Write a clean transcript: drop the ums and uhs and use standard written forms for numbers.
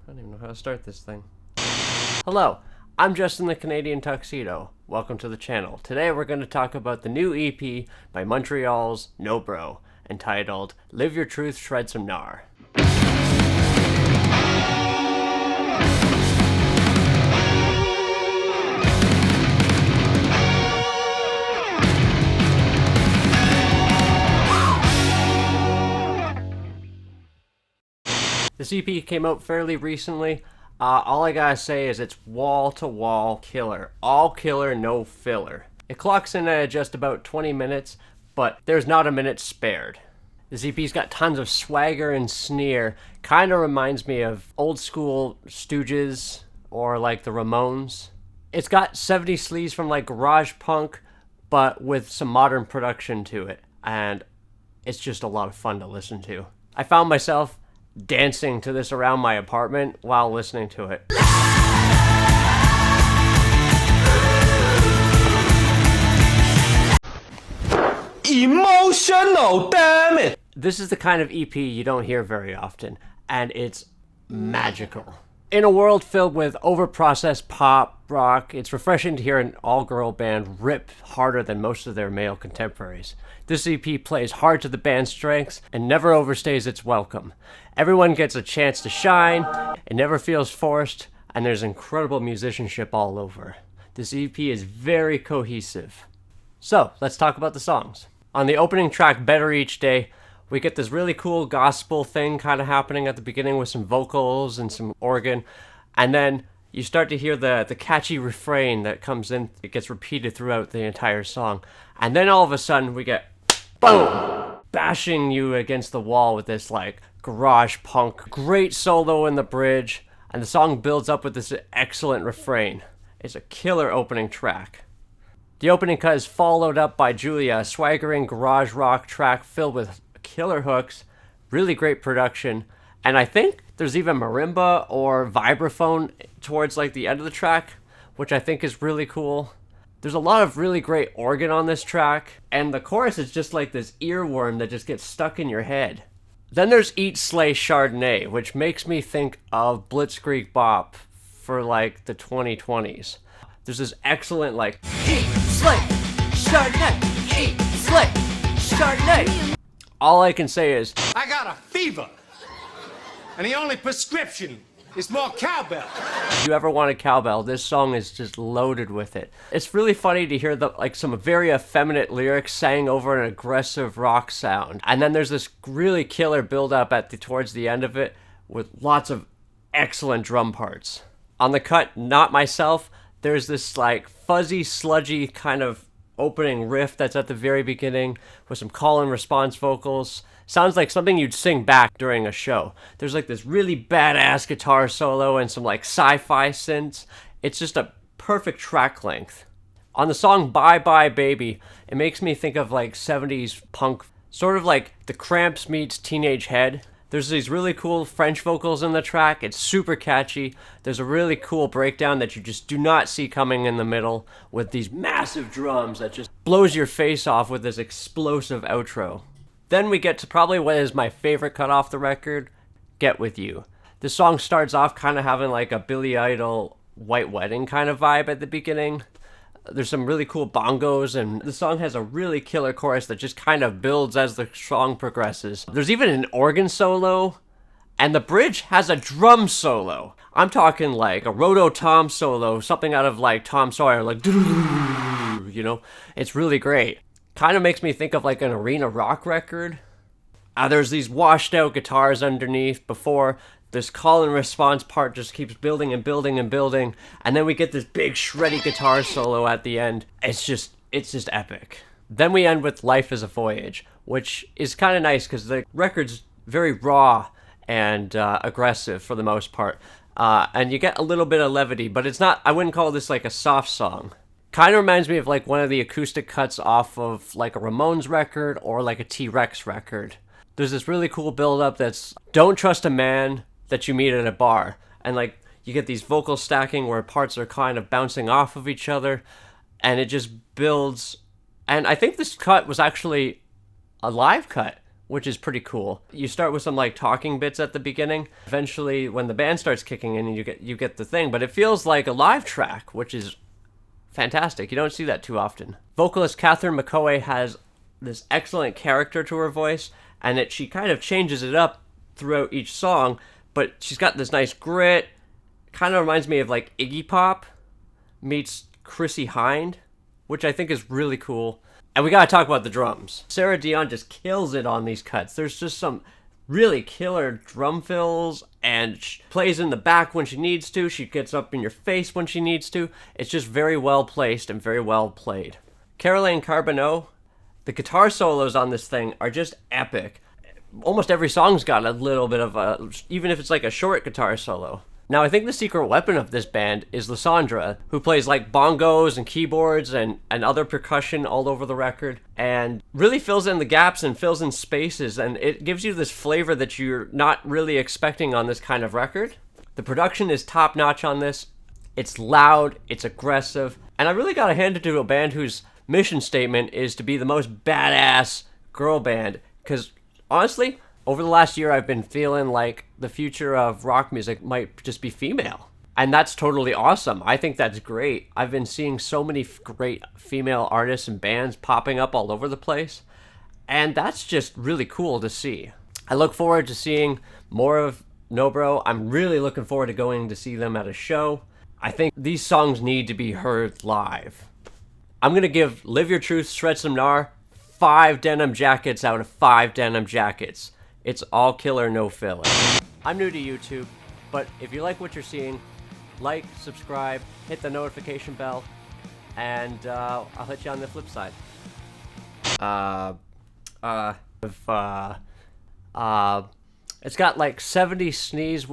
I don't even know how to start this thing. Hello, I'm Justin the Canadian Tuxedo. Welcome to the channel. Today we're going to talk about the new EP by Montreal's NOBRO, entitled Live Your Truth, Shred Some Gnar. This EP came out fairly recently. All I gotta say is it's wall-to-wall killer. All killer, no filler. It clocks in at just about 20 minutes, but there's not a minute spared. This EP's got tons of swagger and sneer. Kinda reminds me of old school Stooges or like the Ramones. It's got 70s sleaze from like garage punk, but with some modern production to it. And it's just a lot of fun to listen to. I found myself dancing to this around my apartment while listening to it. Emotional, damn it! This is the kind of EP you don't hear very often, and it's magical. In a world filled with overprocessed pop, rock, it's refreshing to hear an all-girl band rip harder than most of their male contemporaries. This EP plays hard to the band's strengths and never overstays its welcome. Everyone gets a chance to shine, it never feels forced, and there's incredible musicianship all over. This EP is very cohesive. So, let's talk about the songs. On the opening track, Better Each Day, we get this really cool gospel thing kind of happening at the beginning with some vocals and some organ, and then you start to hear the catchy refrain that comes in. It gets repeated throughout the entire song, and then all of a sudden we get boom, bashing you against the wall with this like garage punk. Great solo in the bridge, and the song builds up with this excellent refrain. It's a killer opening track. The opening cut is followed up by Julia, a swaggering garage rock track filled with killer hooks, really great production, and I think there's even marimba or vibraphone towards like the end of the track, which I think is really cool. There's a lot of really great organ on this track, and the chorus is just like this earworm that just gets stuck in your head. Then there's Slay Chardonnay, which makes me think of Blitzkrieg Bop for like the 2020s. There's this excellent like Eat, Slay, Chardonnay, Eat, Slay, Chardonnay. All I can say is, I got a fever, and the only prescription is more cowbell. if you ever wanted cowbell, this song is just loaded with it. It's really funny to hear like some very effeminate lyrics sang over an aggressive rock sound. And then there's this really killer build-up towards the end of it with lots of excellent drum parts. On the cut, Not Myself, there's this like fuzzy, sludgy kind of opening riff that's at the very beginning with some call and response vocals. Sounds like something you'd sing back during a show. There's like this really badass guitar solo and some like sci-fi synths. It's just a perfect track length. On the song Bye Bye Baby, it makes me think of like 70s punk, sort of like the Cramps meets Teenage Head. There's these really cool French vocals in the track. It's super catchy. There's a really cool breakdown that you just do not see coming in the middle with these massive drums that just blows your face off with this explosive outro. Then we get to probably what is my favorite cut off the record, Get With You. This song starts off kind of having like a Billy Idol White Wedding kind of vibe at the beginning. There's some really cool bongos, and the song has a really killer chorus that just kind of builds as the song progresses. There's even an organ solo, and the bridge has a drum solo. I'm talking like a Roto Tom solo, something out of like Tom Sawyer, like, you know? It's really great. Kind of makes me think of like an arena rock record. There's these washed out guitars underneath before this call and response part just keeps building and building and building, and then we get this big shreddy guitar solo at the end. It's just epic. Then we end with Life Is A Voyage, which is kind of nice because the record's very raw and aggressive for the most part, and you get a little bit of levity, but it's not, I wouldn't call this like a soft song. Kind of reminds me of like one of the acoustic cuts off of like a Ramones record or like a T-Rex record. There's this really cool build-up that's Don't Trust a Man that you meet at a bar, and like you get these vocal stacking where parts are kind of bouncing off of each other, and it just builds. And I think this cut was actually a live cut which is pretty cool. You start with some like talking bits at the beginning. Eventually, when the band starts kicking in, you get the thing, but it feels like a live track, which is fantastic. You don't see that too often. Vocalist Catherine McCoy has this excellent character to her voice, and she kind of changes it up throughout each song, but she's got this nice grit. Kind of reminds me of like Iggy Pop meets Chrissy Hynde, which I think is really cool. And we gotta talk about the drums. Sarah Dion just kills it on these cuts. There's just some really killer drum fills, and she plays in the back when she needs to. She gets up in your face when she needs to. It's just very well placed and very well played. Caroline Carbonneau, the guitar solos on this thing are just epic. Almost every song's got a little bit of a, even if it's like a short guitar solo. Now, I think the secret weapon of this band is Lysandra, who plays like bongos and keyboards and other percussion all over the record, and really fills in the gaps and fills in spaces, and it gives you this flavor that you're not really expecting on this kind of record. The production is top-notch on this. It's loud, it's aggressive, and I really gotta hand it to a band whose mission statement is to be the most badass girl band, because honestly, over the last year, I've been feeling like the future of rock music might just be female. And that's totally awesome. I think that's great. I've been seeing so many great female artists and bands popping up all over the place. And that's just really cool to see. I look forward to seeing more of NOBRO. I'm really looking forward to going to see them at a show. I think these songs need to be heard live. I'm going to give Live Your Truth, Shred Some Gnar 5 denim jackets out of 5 denim jackets. It's all killer, no filler. I'm new to YouTube, but if you like what you're seeing, like, subscribe, hit the notification bell, and I'll hit you on the flip side. It's got like 70 sneeze.